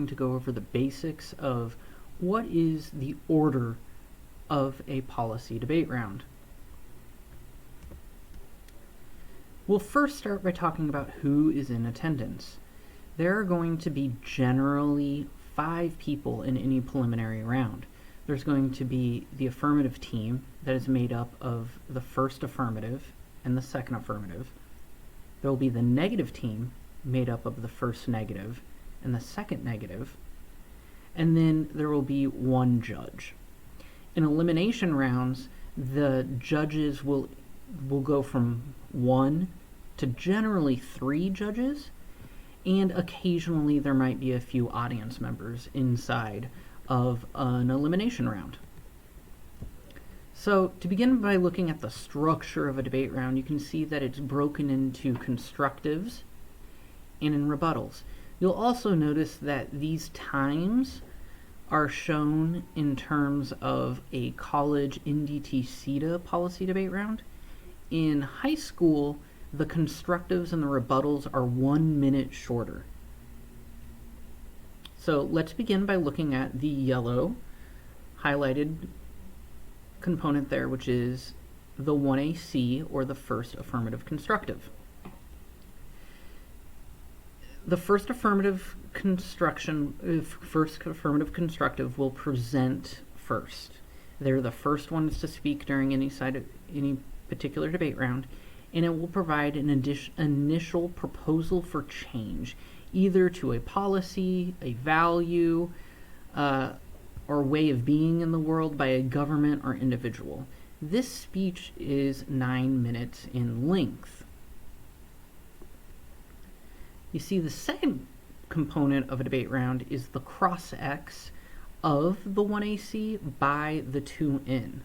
to go over the basics of what is the order of a policy debate round. We'll first start by talking about who is in attendance. There are going to be generally 5 people in any preliminary round. There's going to be the affirmative team that is made up of the first affirmative and the second affirmative. There will be the negative team made up of the first negative and the second negative. And then there will be one judge. In elimination rounds, the judges will go from 1 to generally 3 judges, and occasionally there might be a few audience members inside of an elimination round. So to begin by looking at the structure of a debate round, you can see that it's broken into constructives and in rebuttals. You'll also notice that these times are shown in terms of a college NDT CEDA policy debate round. In high school, the constructives and the rebuttals are 1 minute shorter. So let's begin by looking at the yellow highlighted component there, which is the 1AC, or the first affirmative constructive. The first affirmative constructive will present first. They're the first ones to speak during any particular debate round, and it will provide an initial proposal for change, either to a policy, a value, or way of being in the world by a government or individual. This speech is 9 minutes in length. You see, the second component of a debate round is the cross-X of the 1AC by the 2N.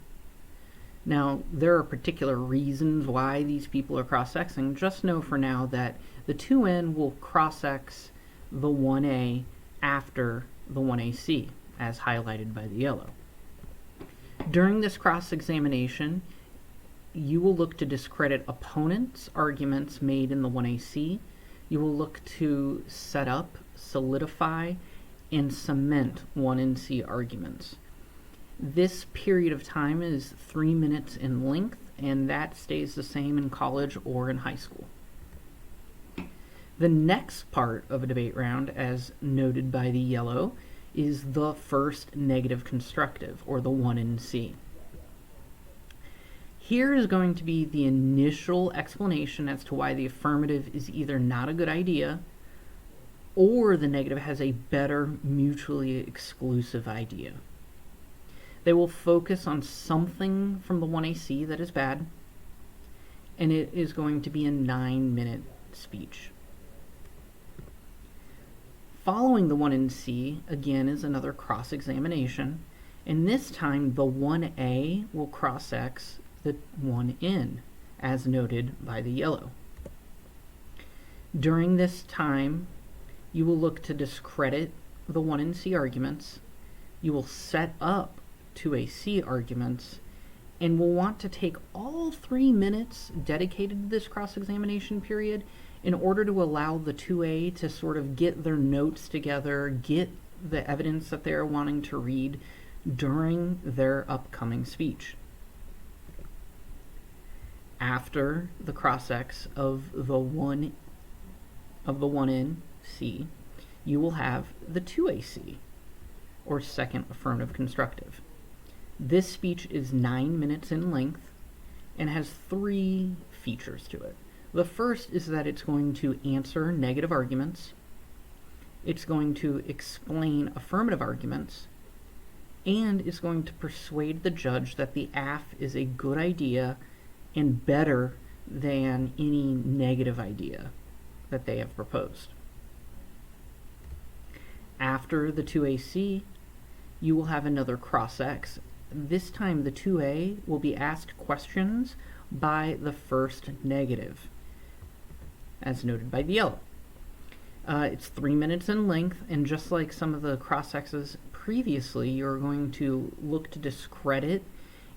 Now, there are particular reasons why these people are cross-Xing. Just know for now that the 2N will cross-X the 1A after the 1AC, as highlighted by the yellow. During this cross-examination, you will look to discredit opponents' arguments made in the 1AC. You will look to set up, solidify, and cement 1NC arguments. This period of time is 3 minutes in length, and that stays the same in college or in high school. The next part of a debate round, as noted by the yellow, is the first negative constructive, or the 1NC. Here is going to be the initial explanation as to why the affirmative is either not a good idea or the negative has a better mutually exclusive idea. They will focus on something from the 1AC that is bad, and it is going to be a 9-minute speech. Following the 1NC, again, is another cross-examination, and this time the 1A will cross-X the 1N, as noted by the yellow. During this time, you will look to discredit the 1NC arguments, you will set up 2AC arguments, and will want to take all 3 minutes dedicated to this cross-examination period in order to allow the 2A to sort of get their notes together, get the evidence that they're wanting to read during their upcoming speech. After the cross-X of the 1NC, you will have the 2AC, or second affirmative constructive. This speech is 9 minutes in length and has 3 features to it. The first is that it's going to answer negative arguments, it's going to explain affirmative arguments, and is going to persuade the judge that the AF is a good idea and better than any negative idea that they have proposed. After the 2AC, you will have another cross-X. This time the 2A will be asked questions by the first negative, as noted by the yellow. It's 3 minutes in length, and just like some of the cross-X's previously, you're going to look to discredit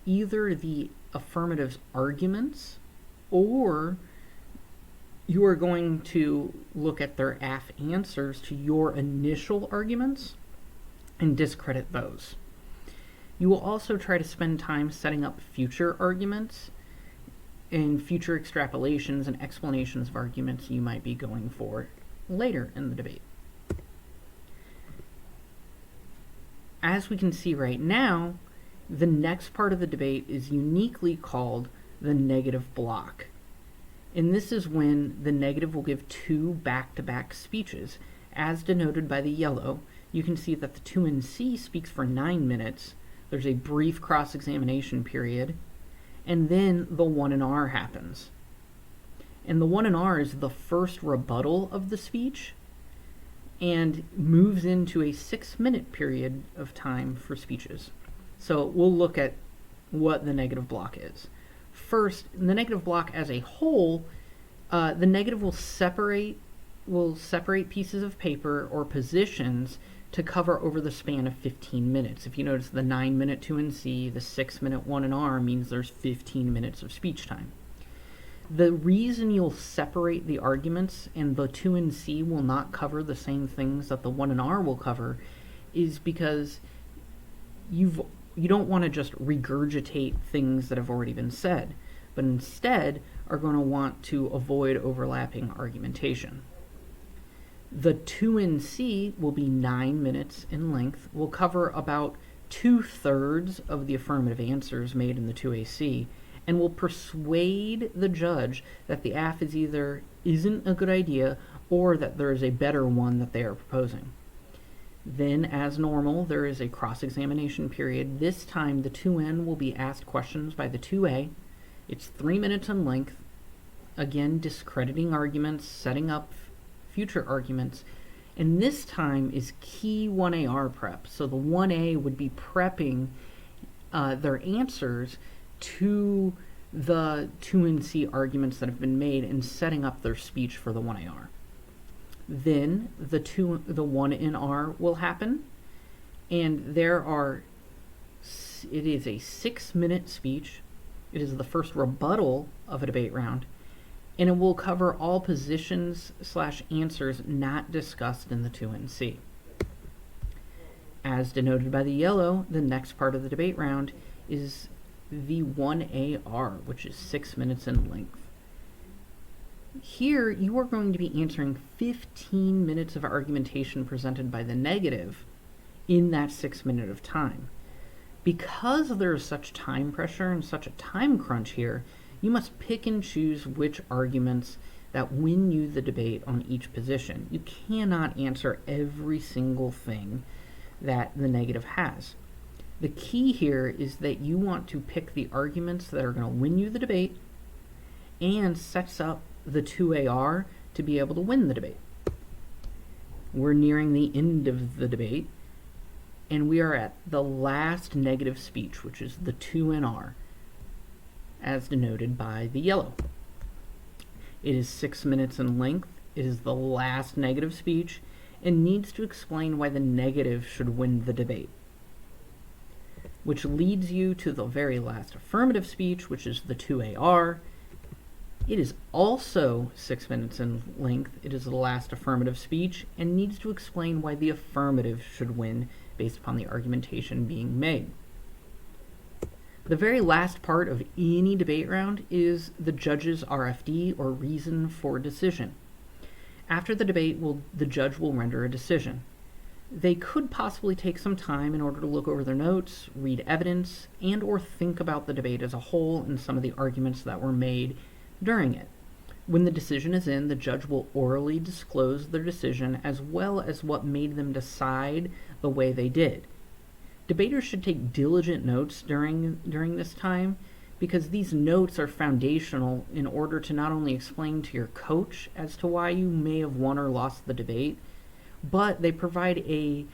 either the affirmative's arguments or you are going to look at their AF answers to your initial arguments and discredit those. You will also try to spend time setting up future arguments and future extrapolations and explanations of arguments you might be going for later in the debate. As we can see right now, the next part of the debate is uniquely called the negative block. And this is when the negative will give two back-to-back speeches. As denoted by the yellow, you can see that the 2NC speaks for 9 minutes. There's a brief cross-examination period, and then the 1R happens. And the 1R is the first rebuttal of the speech and moves into a 6-minute period of time for speeches. So we'll look at what the negative block is. First, the negative block as a whole, the negative will separate pieces of paper or positions to cover over the span of 15 minutes. If you notice, the 9-minute 2NC, the 6-minute 1R means there's 15 minutes of speech time. The reason you'll separate the arguments and the 2NC will not cover the same things that the 1R will cover is because you don't want to just regurgitate things that have already been said, but instead are going to want to avoid overlapping argumentation. The 2NC will be 9 minutes in length, will cover about 2/3 of the affirmative answers made in the 2AC, and will persuade the judge that the AF isn't a good idea or that there is a better one that they are proposing. Then, as normal, there is a cross-examination period. This time, the 2N will be asked questions by the 2A. It's 3 minutes in length, again discrediting arguments, setting up future arguments, and this time is key 1AR prep. So the 1A would be prepping their answers to the 2NC arguments that have been made and setting up their speech for the 1AR. Then the 1NR will happen, and it is a 6-minute speech. It is the first rebuttal of a debate round, and it will cover all positions/answers not discussed in the 2NC. As denoted by the yellow, the next part of the debate round is the 1AR, which is 6 minutes in length. Here, you are going to be answering 15 minutes of argumentation presented by the negative in that 6 minutes of time. Because there is such time pressure and such a time crunch here, you must pick and choose which arguments that win you the debate on each position. You cannot answer every single thing that the negative has. The key here is that you want to pick the arguments that are going to win you the debate and sets up the 2AR to be able to win the debate. We're nearing the end of the debate, and we are at the last negative speech, which is the 2NR, as denoted by the yellow. It is 6 minutes in length. It is the last negative speech and needs to explain why the negative should win the debate, which leads you to the very last affirmative speech, which is the 2AR. It is also 6 minutes in length. It is the last affirmative speech and needs to explain why the affirmative should win based upon the argumentation being made. The very last part of any debate round is the judge's RFD, or reason for decision. After the debate, the judge will render a decision. They could possibly take some time in order to look over their notes, read evidence, and or think about the debate as a whole and some of the arguments that were made during it. When the decision is in, the judge will orally disclose their decision as well as what made them decide the way they did. Debaters should take diligent notes during this time because these notes are foundational in order to not only explain to your coach as to why you may have won or lost the debate, but they provide a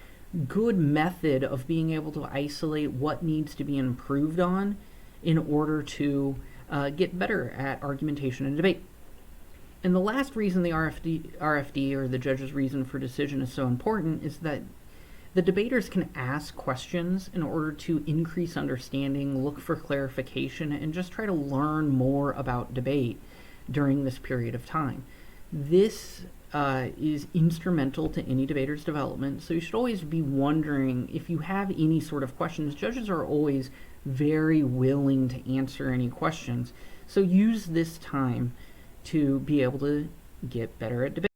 good method of being able to isolate what needs to be improved on in order to get better at argumentation and debate. And the last reason the RFD, or the judge's reason for decision, is so important is that the debaters can ask questions in order to increase understanding, look for clarification, and just try to learn more about debate during this period of time. This is instrumental to any debater's development, so you should always be wondering if you have any sort of questions. Judges are always very willing to answer any questions, so use this time to be able to get better at debate.